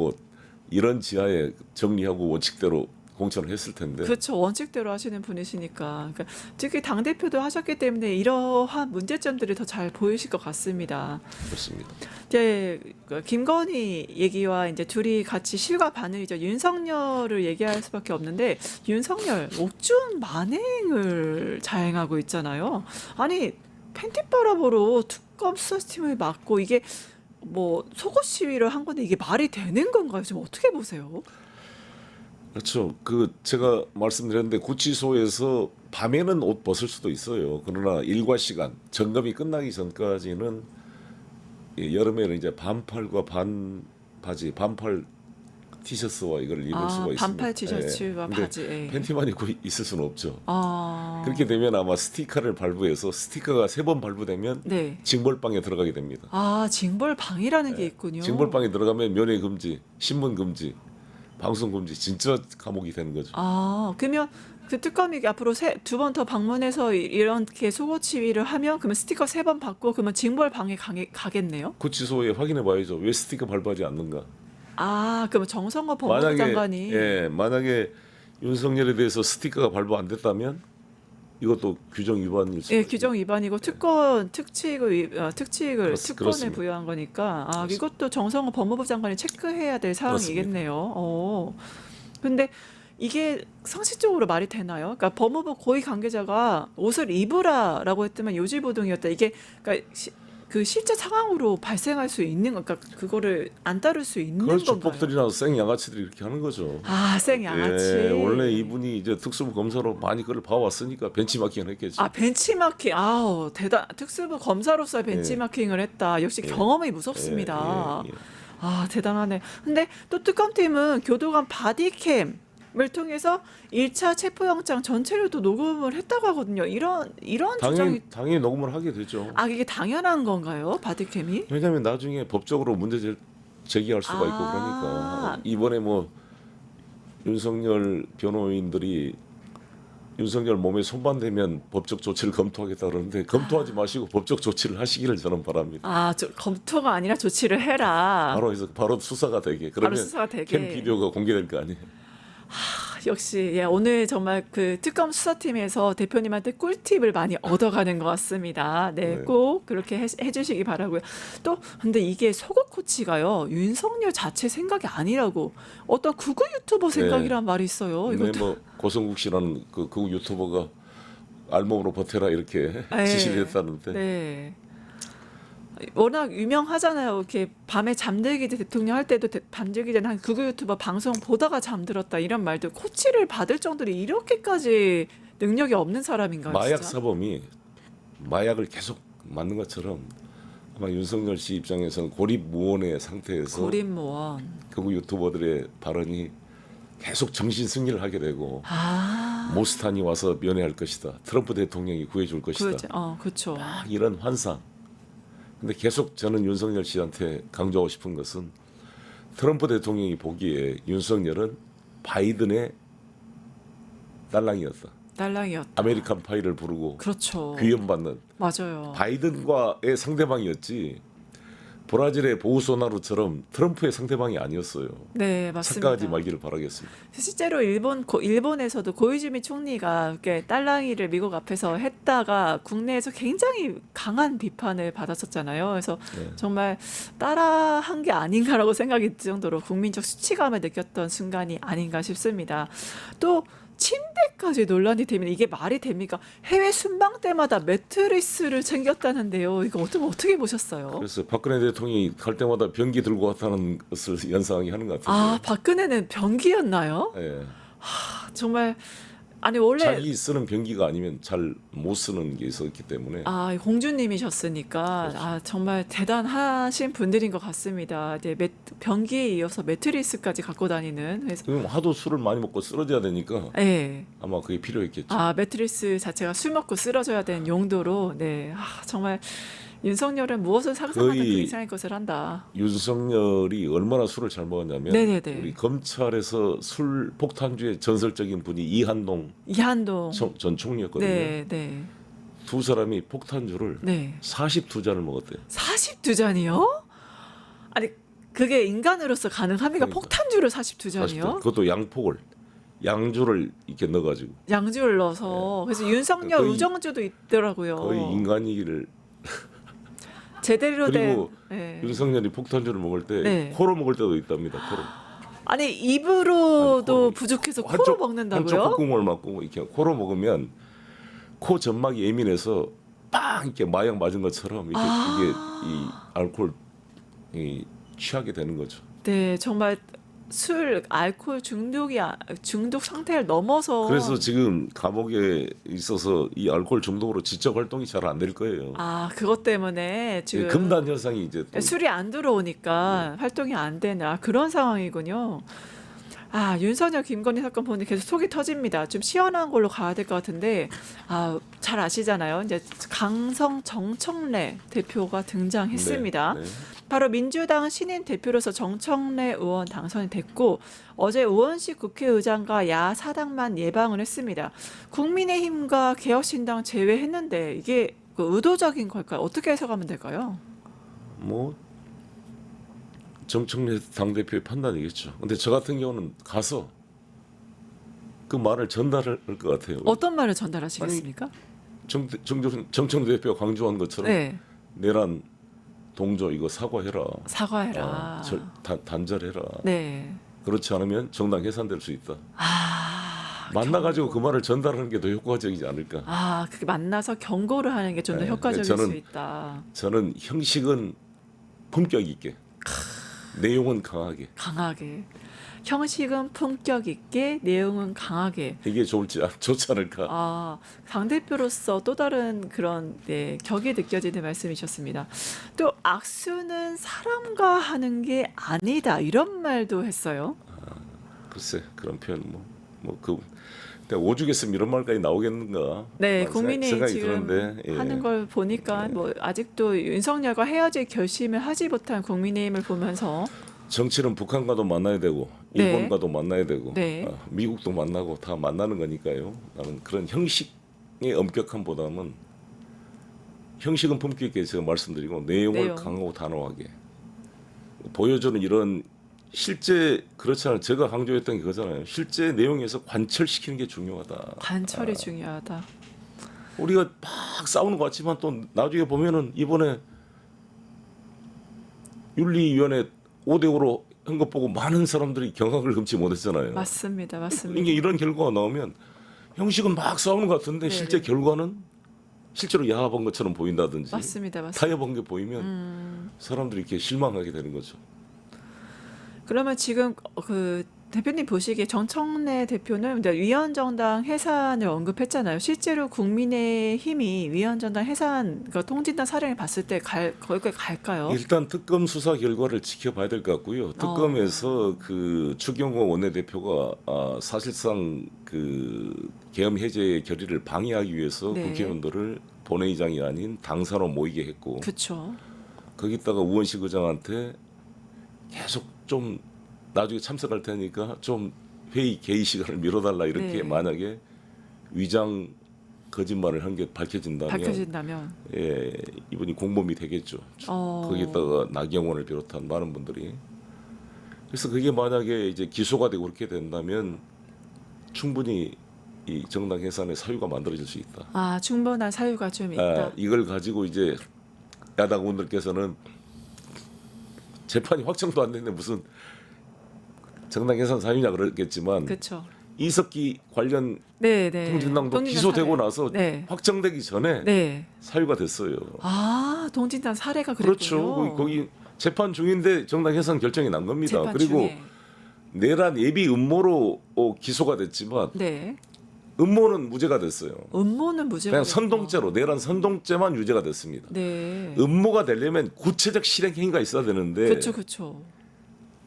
이런 지하에 정리하고 원칙대로 공천을 했을 텐데. 그렇죠. 원칙대로 하시는 분이시니까. 그러니까 특히 당 대표도 하셨기 때문에 이러한 문제점들이 더 잘 보이실 것 같습니다. 그렇습니다. 이제 김건희 얘기와 이제 둘이 같이 실과 바늘이죠. 윤석열을 얘기할 수밖에 없는데 윤석열 옥중 만행을 자행하고 있잖아요. 아니 팬티바람으로 특검 수사팀을 맡고 이게 뭐 속옷 시위를 한 건데 이게 말이 되는 건가요? 좀 어떻게 보세요? 그렇죠. 그 제가 말씀드렸는데 구치소에서 밤에는 옷 벗을 수도 있어요. 그러나 일과 시간 점검이 끝나기 전까지는 여름에는 이제 반팔과 반 바지, 반팔 티셔츠와 이걸 입을 수가 있습니다. 반팔 티셔츠와 근데 바지. 예. 팬티만 입고 있을 수는 없죠. 아. 그렇게 되면 아마 스티커를 발부해서 스티커가 3번 발부되면 네. 징벌방에 들어가게 됩니다. 아, 징벌방이라는 게 있군요. 징벌방에 들어가면 면회 금지, 신문 금지, 방송 금지, 진짜 감옥이 되는 거죠. 아, 그러면 그 특검이 앞으로 두 번 더 방문해서 이렇게 속옷 시위를 하면 그러면 스티커 3번 받고 그러면 징벌방에 가겠네요. 구치소에 확인해 봐야죠. 왜 스티커 발부하지 않는가? 아, 그러면 정성호 법무부 장관이 만약에 윤석열에 대해서 스티커가 발부 안 됐다면 이것도 규정 위반일 수. 예, 규정 위반이고 특권을 그렇습니다. 부여한 거니까 그렇습니다. 이것도 정성호 법무부 장관이 체크해야 될 사항이겠네요. 근데 이게 상식적으로 말이 되나요? 그러니까 법무부 고위 관계자가 옷을 입으라라고 했더만 요지부동이었다. 이게 그러니까 그 실제 상황으로 발생할 수 있는 그러니까 그거를 안 따를 수 있는 그걸 건가요? 주법들이나 생양아치들이 이렇게 하는 거죠. 아, 생양아치. 예, 원래 이분이 이제 특수부 검사로 많이 그걸 봐왔으니까 벤치마킹을 했겠죠. 아, 벤치마킹. 아우, 특수부 검사로서의 벤치마킹을 했다. 역시 경험이 무섭습니다. 예, 예, 예. 아, 대단하네. 근데 또 특검팀은 교도관 바디캠을 통해서 1차 체포영장 전체를 또 녹음을 했다고 하거든요. 이런 주장이 당연히 녹음을 하게 되죠. 아, 이게 당연한 건가요? 바디캠이? 왜냐하면 나중에 법적으로 문제 제기할 수가 있고 그러니까 이번에 뭐 윤석열 변호인들이 윤석열 몸에 손만 대면 법적 조치를 검토하겠다 그러는데 검토하지 마시고 법적 조치를 하시기를 저는 바랍니다. 아, 검토가 아니라 조치를 해라. 바로 수사가 되게 바로 그러면 수사가 되게. 캠 비디오가 공개될 거 아니에요. 역시 예, 오늘 정말 그 특검 수사팀에서 대표님한테 꿀팁을 많이 얻어가는 것 같습니다. 네, 네. 꼭 그렇게 해주시기 바라고요. 또 근데 이게 속옷 코치가요 윤석열 자체 생각이 아니라고 어떤 극우 유튜버 생각이란 말이 있어요. 네, 이것도 뭐 고성국 씨라는 그 유튜버가 알몸으로 버텨라 이렇게 네. 지시를 했다는데 네. 워낙 유명하잖아요. 이렇게 밤에 잠들기 전 대통령 할 때도 잠들기 전에 한 극우 유튜버 방송 보다가 잠들었다 이런 말도 코치를 받을 정도로 이렇게까지 능력이 없는 사람인가요? 마약 진짜? 사범이 마약을 계속 맞는 것처럼 아마 윤석열 씨 입장에서는 고립무원의 상태에서 고립무원. 극우 유튜버들의 발언이 계속 정신 승리를 하게 되고 아, 모스탄이 와서 면회할 것이다. 트럼프 대통령이 구해줄 것이다. 그렇죠. 막 이런 환상. 근데 계속 저는 윤석열 씨한테 강조하고 싶은 것은 트럼프 대통령이 보기에 윤석열은 바이든의 딸랑이었다. 딸랑이었다. 아메리칸 파이를 부르고 그렇죠. 귀염받는 맞아요. 바이든과의 상대방이었지 브라질의 보우소나루처럼 트럼프의 상대방이 아니었어요. 네, 맞습니다. 착각하지 말기를 바라겠습니다. 실제로 일본에서도 고이즈미 총리가 이렇게 딸랑이를 미국 앞에서 했다가 국내에서 굉장히 강한 비판을 받았었잖아요. 그래서 네. 정말 따라한 게 아닌가라고 생각이 들 정도로 국민적 수치감을 느꼈던 순간이 아닌가 싶습니다. 또 침대까지 논란이 되면 이게 말이 됩니까? 해외 순방 때마다 매트리스를 챙겼다는데요. 이거 어떻게 보셨어요? 그래서 박근혜 대통령이 갈 때마다 변기 들고 왔다는 것을 연상하게 하는 것 같아요. 아, 박근혜는 변기였나요? 예. 정말 아니 원래 자기 쓰는 변기가 아니면 잘 못 쓰는 게 있었기 때문에 공주님이셨으니까 그렇죠. 정말 대단하신 분들인 것 같습니다. 이제 변기에 이어서 매트리스까지 갖고 다니는 그래서 그럼 하도 술을 많이 먹고 쓰러져야 되니까 네. 아마 그게 필요했겠죠. 매트리스 자체가 술 먹고 쓰러져야 되는 용도로 네. 정말 윤석열은 무엇을 상상하든 그 거의 이상의 것을 한다. 윤석열이 얼마나 술을 잘 먹었냐면 네네네. 우리 검찰에서 술 폭탄주의 전설적인 분이 이한동 이한동 전 총리였거든요. 네, 네. 두 사람이 폭탄주를 네. 42잔을 먹었대요. 42잔이요? 아니 그게 인간으로서 가능합니까? 그러니까. 폭탄주를 42잔이요? 그것도 양주를 이렇게 넣어가지고 양주를 넣어서 그래서 윤석열 거의- 우정주도 있더라고요. 거의 인간이기를. 제대로 그리고 된 네. 윤석열이 폭탄주를 먹을 때 네. 코로 먹을 때도 있답니다. 코로. 아니 입으로도 코로. 부족해서 코로 한쪽 먹는다고요? 콧구멍을 막고 이렇게 코로 먹으면 코 점막이 예민해서 빵 이렇게 마약 맞은 것처럼 이게 이 알코올 이 취하게 되는 거죠. 네, 정말 알코올 중독 상태를 넘어서 그래서 지금 감옥에 있어서 이 알코올 중독으로 지적 활동이 잘 안 될 거예요. 그것 때문에 지금 금단 현상이 이제 또 술이 안 들어오니까 활동이 안 되는 그런 상황이군요. 윤석열 김건희 사건 보니 계속 속이 터집니다. 좀 시원한 걸로 가야 될 것 같은데 잘 아시잖아요. 이제 강성 정청래 대표가 등장했습니다. 네, 네. 바로 민주당 신인 대표로서 정청래 의원 당선이 됐고 어제 우원식 국회의장과 야 사당만 예방을 했습니다. 국민의힘과 개혁신당 제외했는데 이게 의도적인 걸까요? 어떻게 해석하면 될까요? 뭐 정청래 당대표의 판단이겠죠. 근데 저 같은 경우는 가서 그 말을 전달할 것 같아요. 어떤 말을 전달하시겠습니까? 정청래 대표가 강조한 것처럼 네, 내란 동조 이거 사과해라. 사과해라. 단절해라. 네. 그렇지 않으면 정당 해산될 수 있다. 만나가지고 그 말을 전달하는 게 더 효과적이지 않을까. 그렇게 만나서 경고를 하는 게 좀 더 네, 효과적일 저는- 수 있다. 저는 형식은 품격 있게, 내용은 강하게. 강하게. 형식은 품격 있게, 내용은 강하게. 이게 좋지 않을까. 당대표로서 또 다른 그런 격이 느껴지는 말씀이셨습니다. 또 악수는 사람과 하는 게 아니다 이런 말도 했어요. 글쎄 그런 표현 내가 오죽했으면 이런 말까지 나오겠는가. 네, 라는 국민이 생각이 지금 드는데, 예. 하는 걸 보니까 아직도 윤석열과 헤어질 결심을 하지 못한 국민의힘을 보면서 정치는 북한과도 만나야 되고 네. 일본과도 만나야 되고 네. 미국도 만나고 다 만나는 거니까요. 나는 그런 형식의 엄격함보다는 형식은 품격 있게 제가 말씀드리고 내용을 내용. 강하고 단호하게 보여주는 이런 실제 그렇잖아요. 제가 강조했던 게 그거잖아요. 실제 내용에서 관철시키는 게 중요하다. 관철이 중요하다. 우리가 막 싸우는 것 같지만 또 나중에 보면은 이번에 윤리위원회 5대5로 한 것 보고 많은 사람들이 경악을 금치 못했잖아요. 맞습니다. 이게 이런 결과가 나오면 형식은 막 싸우는 것 같은데 네네. 실제 결과는 실제로 야합한 것처럼 보인다든지 맞습니다. 타협한 게 보이면 사람들이 이렇게 실망하게 되는 거죠. 그러면 지금 그 대표님 보시기에 정청래 대표는 이제 위헌정당 해산을 언급했잖아요. 실제로 국민의힘이 위헌정당 해산 통진당 사례를 봤을 때 거기까지 갈까요? 일단 특검 수사 결과를 지켜봐야 될 것 같고요. 특검에서 그 추경호 원내대표가 사실상 그 계엄 해제의 결의를 방해하기 위해서 네. 국회의원들을 본회의장이 아닌 당사로 모이게 했고 그렇죠. 거기다가 우원식 의장한테 계속 좀 나중에 참석할 테니까 좀 회의 개의 시간을 미뤄달라 이렇게 네. 만약에 위장 거짓말을 한 게 밝혀진다면 이분이 공범이 되겠죠. 거기다가 나경원을 비롯한 많은 분들이. 그래서 그게 만약에 이제 기소가 되고 그렇게 된다면 충분히 이 정당 해산의 사유가 만들어질 수 있다. 충분한 사유가 좀 있다. 이걸 가지고 이제 야당 의원들께서는 재판이 확정도 안 됐는데 무슨 정당 해산 사유냐 그러겠지만 그렇죠. 이석기 관련 네. 통진당도 기소되고 사례. 나서 네. 확정되기 전에 네. 사유가 됐어요. 동진당 사례가 그랬군요. 그렇죠. 거기 재판 중인데 정당 해산 결정이 난 겁니다. 재판 그리고 중에. 내란 예비 음모로 기소가 됐지만 네. 음모는 무죄가 됐어요. 음모는 무죄가 그냥 됐구나. 선동죄로 내란 선동죄만 유죄가 됐습니다. 네. 음모가 되려면 구체적 실행 행위가 있어야 되는데 그렇죠.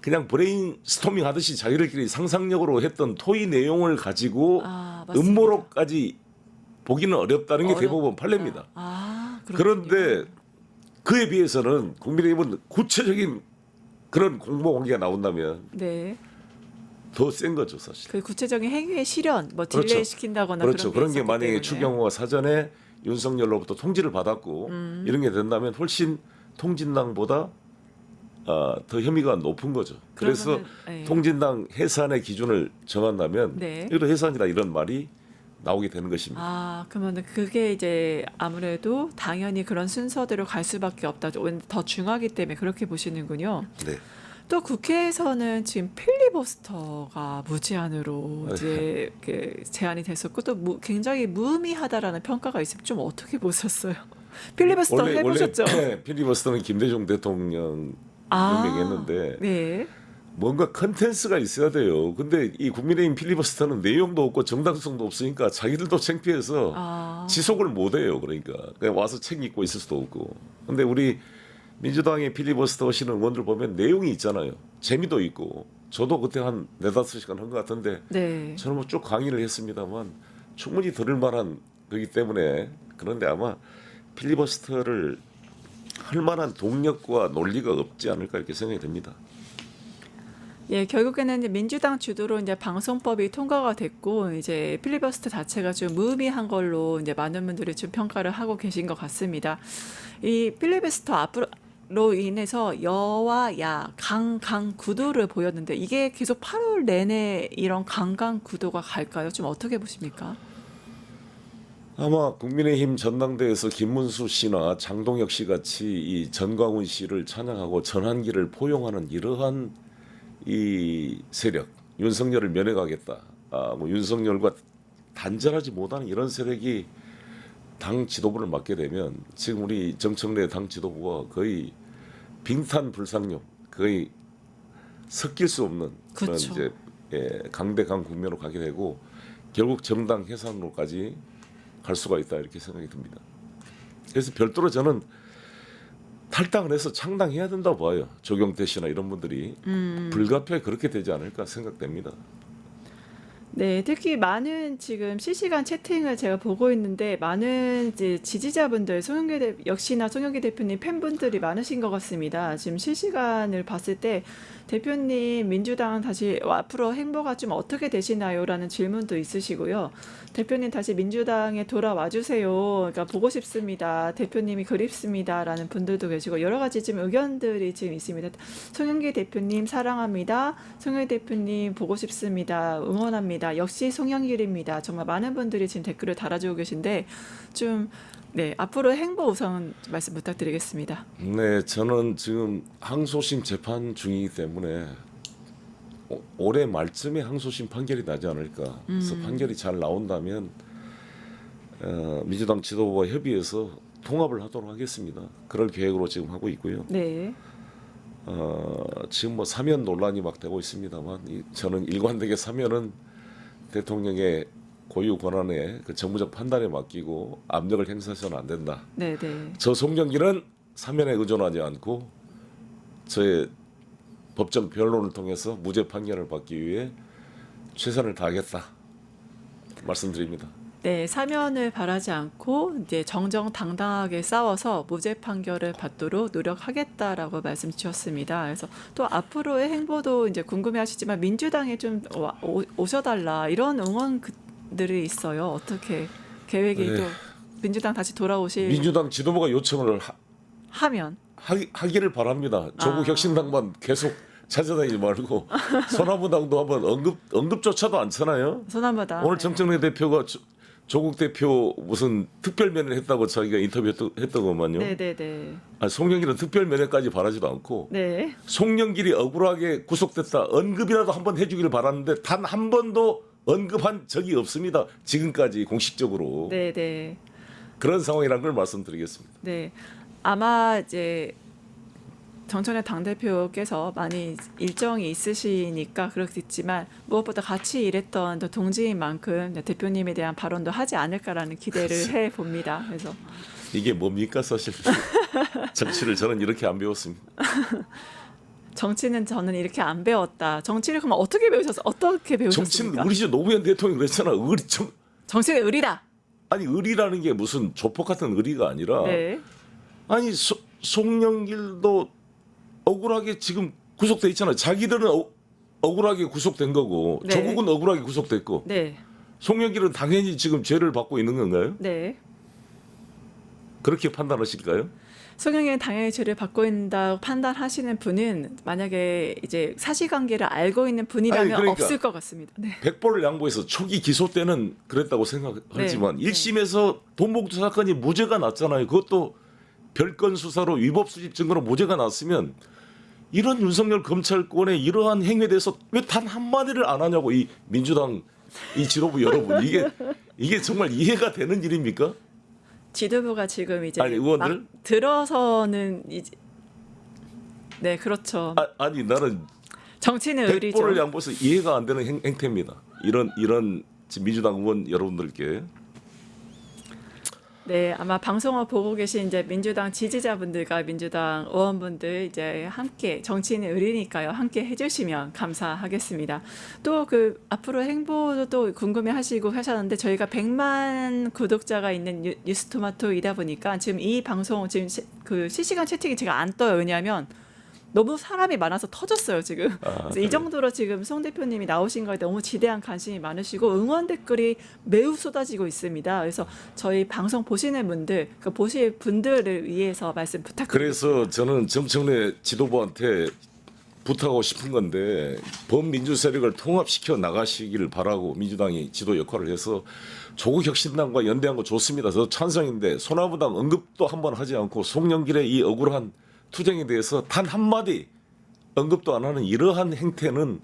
그냥 브레인 스토밍 하듯이 자기들끼리 상상력으로 했던 토의 내용을 가지고 맞습니다. 음모로까지 보기는 어렵다는 게 대부분 어렵다. 판례입니다. 그렇군요. 그런데 그에 비해서는 국민의힘은 구체적인 그런 공모관계가 나온다면 네. 더 센 거죠 사실. 그 구체적인 행위의 실현, 딜레이 그렇죠. 시킨다거나 그렇죠. 그런 게 있었기 만약에 때문에. 추경호가 사전에 윤석열로부터 통지를 받았고 이런 게 된다면 훨씬 통진당보다 더 혐의가 높은 거죠. 그래서 그러면은, 통진당 해산의 기준을 정한다면 네. 이런 해산이라 이런 말이 나오게 되는 것입니다. 그러면 그게 이제 아무래도 당연히 그런 순서대로 갈 수밖에 없다. 더 중하기 때문에 그렇게 보시는군요. 네. 또 국회에서는 지금 필리버스터가 무제한으로 이제 이렇게 제안이 됐었고 또 굉장히 무의미하다라는 평가가 있으면 좀 어떻게 보셨어요? 필리버스터 해보셨죠? 원래 필리버스터는 김대중 대통령 임명했는데 네. 뭔가 컨텐츠가 있어야 돼요. 근데 이 국민의힘 필리버스터는 내용도 없고 정당성도 없으니까 자기들도 창피해서 지속을 못해요. 그러니까 그냥 와서 책 읽고 있을 수도 없고. 근데 우리 민주당의 필리버스터 하시는 의원들 보면 내용이 있잖아요. 재미도 있고. 저도 그때 한 4-5시간 한 것 같은데 네. 저는 뭐 쭉 강의를 했습니다만 충분히 들을 만한 거기 때문에 그런데 아마 필리버스터를 할 만한 동력과 논리가 없지 않을까 이렇게 생각이 듭니다. 예, 결국에는 이제 민주당 주도로 이제 방송법이 통과가 됐고 이제 필리버스터 자체가 좀 무의미한 걸로 이제 많은 분들이 좀 평가를 하고 계신 것 같습니다. 이 필리버스터 앞으로 인해서 여와 야 강강 구도를 보였는데 이게 계속 8월 내내 이런 강강 구도가 갈까요? 좀 어떻게 보십니까? 아마 국민의힘 전당대회에서 김문수 씨나 장동혁 씨 같이 이 전광훈 씨를 찬양하고 전환기를 포용하는 이러한 이 세력, 윤석열을 면회가겠다. 뭐 윤석열과 단절하지 못하는 이런 세력이 당 지도부를 맡게 되면 지금 우리 정청래 당 지도부가 거의 빙탄불상용, 거의 섞일 수 없는 그런 그렇죠. 이제 강대강 국면으로 가게 되고 결국 정당 해산으로까지 갈 수가 있다 이렇게 생각이 듭니다. 그래서 별도로 저는 탈당을 해서 창당해야 된다고 봐요. 조경태 씨나 이런 분들이 불가피하게 그렇게 되지 않을까 생각됩니다. 네, 특히 많은 지금 실시간 채팅을 제가 보고 있는데 많은 이제 지지자분들 역시나 송영길 대표님 팬분들이 많으신 것 같습니다. 지금 실시간을 봤을 때 대표님 민주당 다시 앞으로 행보가 좀 어떻게 되시나요?라는 질문도 있으시고요. 대표님 다시 민주당에 돌아와 주세요. 그러니까 보고 싶습니다. 대표님이 그립습니다라는 분들도 계시고 여러 가지 지금 의견들이 지금 있습니다. 송영길 대표님 사랑합니다. 송영길 대표님 보고 싶습니다. 응원합니다. 역시 송영길입니다. 정말 많은 분들이 지금 댓글을 달아주고 계신데 좀 네, 앞으로 행보 우선 말씀 부탁드리겠습니다. 네, 저는 지금 항소심 재판 중이기 때문에 올해 말쯤에 항소심 판결이 나지 않을까. 그래서 판결이 잘 나온다면 민주당 지도부와 협의해서 통합을 하도록 하겠습니다. 그럴 계획으로 지금 하고 있고요. 네. 지금 뭐 사면 논란이 막 되고 있습니다만 저는 일관되게 사면은 대통령의 고유 권한에 그 정무적 판단에 맡기고 압력을 행사해서는 안 된다. 네, 네. 저 송영길은 사면에 의존하지 않고 저의 법정 변론을 통해서 무죄 판결을 받기 위해 최선을 다하겠다 말씀드립니다. 네, 사면을 바라지 않고 이제 정정당당하게 싸워서 무죄 판결을 받도록 노력하겠다라고 말씀 주셨습니다. 그래서 또 앞으로의 행보도 이제 궁금해하시지만 민주당에 좀 오셔달라 이런 응원들이 있어요. 어떻게 계획이 또 민주당 다시 돌아오실 민주당 지도부가 요청을 하면 하기를 바랍니다. 조국 혁신당만 계속 찾아다니지 말고 소나무당도 한번 언급조차도 않잖아요. 소나무당 오늘 정청래 대표가 조국 대표 무슨 특별 면회를 했다고 자기가 인터뷰했더구만요. 네네네. 송영길은 특별 면회까지 바라지도 않고 네. 송영길이 억울하게 구속됐다 언급이라도 한번 해주기를 바랐는데 단 한 번도 언급한 적이 없습니다. 지금까지 공식적으로. 네네. 그런 상황이라는 걸 말씀드리겠습니다. 네. 아마 이제 정청래 당대표께서 많이 일정이 있으시니까 그렇겠지만 무엇보다 같이 일했던 또 동지인 만큼 대표님에 대한 발언도 하지 않을까라는 기대를 해봅니다. 그래서 이게 뭡니까 사실. 정치를 저는 이렇게 안 배웠습니다. 정치는 저는 이렇게 안 배웠다. 정치를 그럼 어떻게 배우셨어요? 어떻게 배우셨습니까? 정치는 의리죠. 노무현 대통령이 그랬잖아. 정치는 의리다. 아니 의리라는 게 무슨 조폭 같은 의리가 아니라 네. 아니 송영길도 억울하게 지금 구속돼 있잖아요. 자기들은 억울하게 구속된 거고 네. 조국은 억울하게 구속됐고 네. 송영길은 당연히 지금 죄를 받고 있는 건가요? 네. 그렇게 판단하실까요? 송영길은 당연히 죄를 받고 있다고 판단하시는 분은 만약에 이제 사실관계를 알고 있는 분이라면 아니, 그러니까 없을 것 같습니다. 네. 백보를 양보해서 초기 기소 때는 그랬다고 생각하지만 네. 1심에서 돈봉투 사건이 무죄가 났잖아요. 그것도 별건 수사로 위법 수집 증거로 무죄가 났으면 이런 윤석열 검찰권의 이러한 행위에 대해서 왜 단 한마디를 안 하냐고 이 민주당 이 지도부 여러분 이게 정말 이해가 되는 일입니까? 지도부가 지금 이제 아니, 의원들? 막 들어서는 이제 네 그렇죠. 아니 나는 정치는 의리죠. 백보를 양보해서 이해가 안 되는 행태입니다. 이런 지금 민주당 의원 여러분들께 네, 아마 방송을 보고 계신 이제 민주당 지지자분들과 민주당 의원분들 이제 함께 정치인의 의리니까요. 함께 해주시면 감사하겠습니다. 또 그 앞으로 행보도 또 궁금해하시고 하셨는데 저희가 100만 구독자가 있는 뉴스토마토이다 보니까 지금 이 방송 지금 그 실시간 채팅이 제가 안 떠요. 왜냐하면 너무 사람이 많아서 터졌어요 지금. 그래서 이 정도로 지금 송 대표님이 나오신 거에 너무 지대한 관심이 많으시고 응원 댓글이 매우 쏟아지고 있습니다. 그래서 저희 방송 보시는 분들, 그 보실 분들을 위해서 말씀 부탁드립니다. 그래서 저는 정청래 지도부한테 부탁하고 싶은 건데 범민주 세력을 통합시켜 나가시기를 바라고 민주당이 지도 역할을 해서 조국혁신당과 연대한 거 좋습니다. 저 찬성인데 소나무당 언급도 한번 하지 않고 송영길의 이 억울한 투쟁에 대해서 단 한마디 언급도 안 하는 이러한 행태는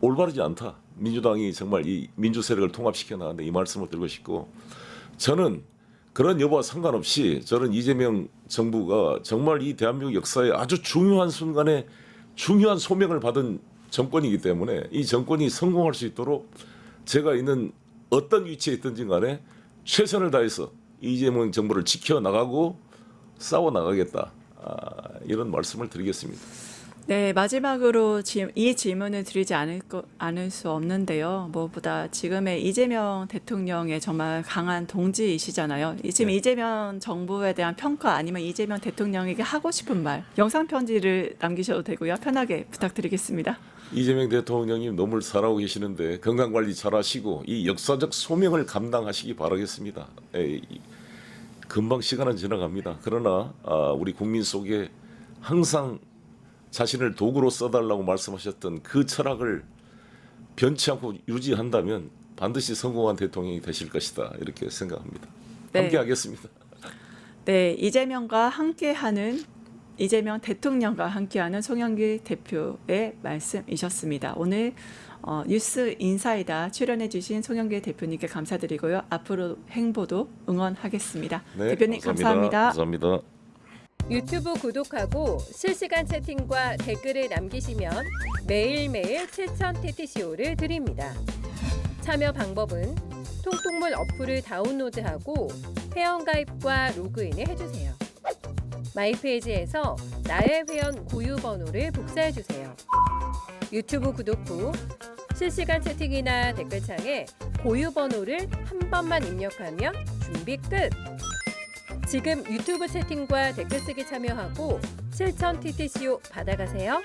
올바르지 않다. 민주당이 정말 이 민주 세력을 통합시켜 나가는데 이 말씀을 드리고 싶고 저는 그런 여부와 상관없이 저는 이재명 정부가 정말 이 대한민국 역사의 아주 중요한 순간에 중요한 소명을 받은 정권이기 때문에 이 정권이 성공할 수 있도록 제가 있는 어떤 위치에 있든지 간에 최선을 다해서 이재명 정부를 지켜나가고 싸워나가겠다. 이런 말씀을 드리겠습니다. 네, 마지막으로 이 질문을 드리지 않을 수 없는데요. 무엇보다 지금의 이재명 대통령의 정말 강한 동지이시잖아요. 지금 네. 이재명 정부에 대한 평가 아니면 이재명 대통령에게 하고 싶은 말, 영상 편지를 남기셔도 되고요. 편하게 부탁드리겠습니다. 이재명 대통령님 너무 잘하고 계시는데 건강관리 잘하시고 이 역사적 소명을 감당하시기 바라겠습니다. 금방 시간은 지나갑니다. 그러나 우리 국민 속에 항상 자신을 도구로 써달라고 말씀하셨던 그 철학을 변치 않고 유지한다면 반드시 성공한 대통령이 되실 것이다. 이렇게 생각합니다. 네. 함께하겠습니다. 네, 이재명 대통령과 함께하는 송영길 대표의 말씀이셨습니다. 오늘 뉴스 인사이다 출연해주신 송영길 대표님께 감사드리고요. 앞으로 행보도 응원하겠습니다. 네, 대표님 감사합니다. 감사합니다. 유튜브 구독하고 실시간 채팅과 댓글을 남기시면 매일매일 7,000 TTCO를 드립니다. 참여 방법은 통통물 어플을 다운로드하고 회원가입과 로그인을 해주세요. 마이페이지에서 나의 회원 고유 번호를 복사해주세요. 유튜브 구독 후 실시간 채팅이나 댓글창에 고유 번호를 한 번만 입력하면 준비 끝! 지금 유튜브 채팅과 댓글 쓰기 참여하고 7,000 TTCO 받아가세요.